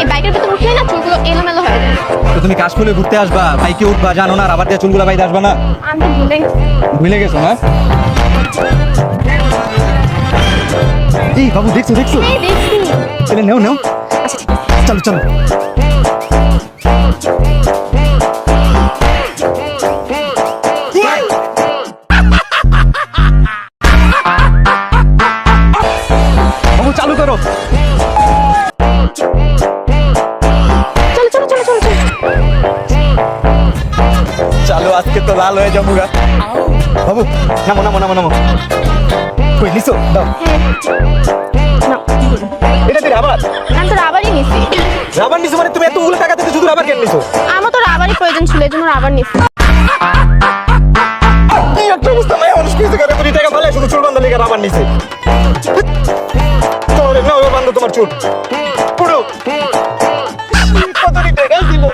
এই বাইকের ভিতর উঠলে না চুলগুলো এলোমেলো হয়ে যায়। তো তুমি কাশফুলে ঘুরতে আসবা, বাইকে উঠবা, জানো না রাবার দিয়ে চুলগুলা বাইতে আসবা না? আমি তো ভুলে গেছো না? এই বাবু দেখছো দেখছো? দেখছি। চলে নেও নেও, চলো চলো। বাবু চালু করো। চলো চলো চলো চলো চলো। চালু, আজকে তো লাল হয়ে যাবো গা। বাবু নামো নামো নামো নামো। কই নিছো? দাও। না, এটা দিয়ে রাবার? আমি তো রাবারই নিছি। রাবার নিছো মানে তুমি এতগুলো টাকা দিতে শুধু রাবার কেন নিছো? আমার তো রাবারই প্রয়োজন ছিল, এই জন্য রাবার নিছি। এই একটা অবস্থা মায়া মানুষ কইছে করে তুমি টাকা ফালাই শুধু চুল বাঁধা লেগে রাবার নিছে। তোরে না ওই বান্ধব তোমার চুল পুরো কত টাকা ছিল।